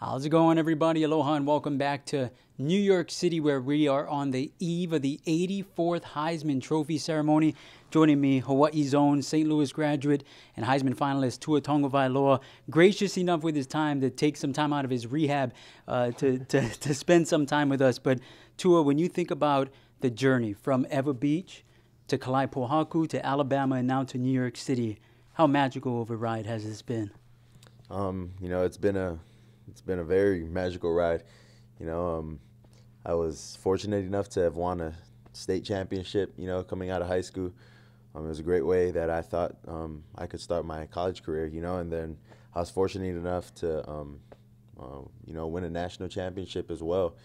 How's it going, everybody? Aloha and welcome back to New York City, where we are on the eve of the 84th Heisman Trophy ceremony. Joining me, Hawaii's own St. Louis graduate and Heisman finalist Tua Tagovailoa, gracious enough with his time to take some time out of his rehab to spend some time with us. But Tua, when you think about the journey from Ewa Beach to Kalaepohaku to Alabama and now to New York City, how magical of a ride has this been? It's been a very magical ride. I was fortunate enough to have won a state championship, coming out of high school. It was a great way that I thought I could start my college career, and then I was fortunate enough to, win a national championship as well.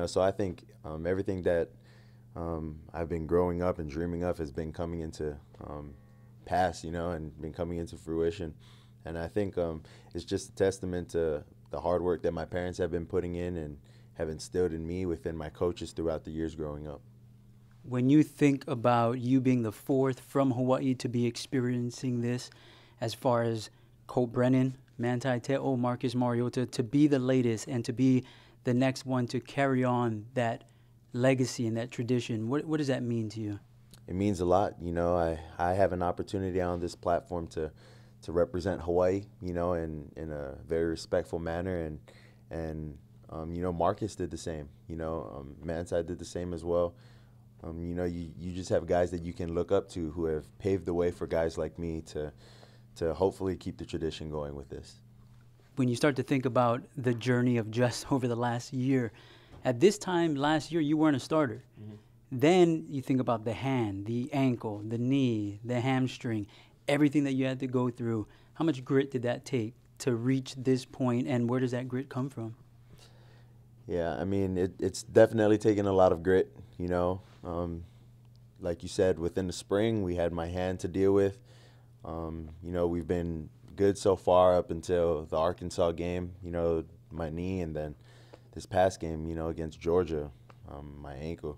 So I think everything that I've been growing up and dreaming of has been coming into pass, and been coming into fruition. And I think it's just a testament to the hard work that my parents have been putting in and have instilled in me within my coaches throughout the years growing up. When you think about you being the fourth from Hawaii to be experiencing this, as far as Colt Brennan, Manti Te'o, Marcus Mariota, to be the latest and to be the next one to carry on that legacy and that tradition, what does that mean to you? It means a lot. I have an opportunity on this platform to represent Hawaii, in a very respectful manner, and Marcus did the same. Manti did the same as well. You just have guys that you can look up to who have paved the way for guys like me to hopefully keep the tradition going with this. When you start to think about the journey of just over the last year, at this time last year you weren't a starter. Mm-hmm. Then you think about the hand, the ankle, the knee, the hamstring, everything that you had to go through. How much grit did that take to reach this point, and where does that grit come from? Yeah, it's definitely taken a lot of grit, Like you said, within the spring, we had my hand to deal with. We've been good so far up until the Arkansas game, my knee, and then this past game, against Georgia, my ankle.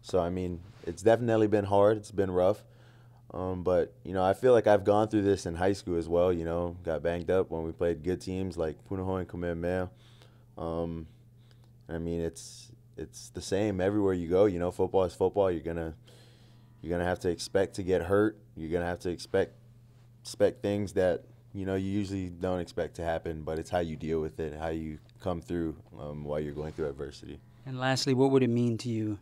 So, it's definitely been hard. It's been rough. But, I feel like I've gone through this in high school as well, got banged up when we played good teams like Punahou and Kamehameha. It's the same everywhere you go. Football is football. You're gonna have to expect to get hurt. You're gonna have to expect things that you usually don't expect to happen. But it's how you deal with it, how you come through while you're going through adversity. And lastly, what would it mean to you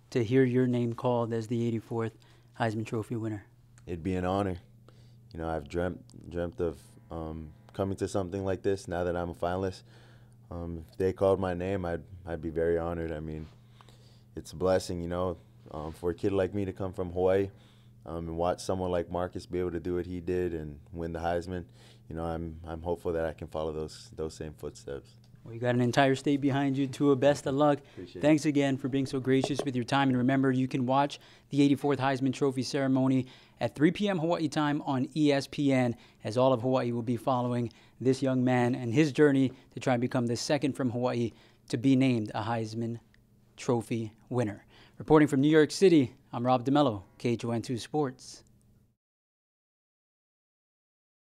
to hear your name called as the 84th Heisman Trophy winner? It'd be an honor. I've dreamt of coming to something like this. Now that I'm a finalist, if they called my name, I'd be very honored. It's a blessing, for a kid like me to come from Hawaii and watch someone like Marcus be able to do what he did and win the Heisman. I'm hopeful that I can follow those same footsteps. Well, you got an entire state behind you, Tua. Best of luck. Thanks again for being so gracious with your time. And remember, you can watch the 84th Heisman Trophy ceremony at 3 p.m. Hawaii time on ESPN, as all of Hawaii will be following this young man and his journey to try and become the second from Hawaii to be named a Heisman Trophy winner. Reporting from New York City, I'm Rob DeMello, KHON2 Sports.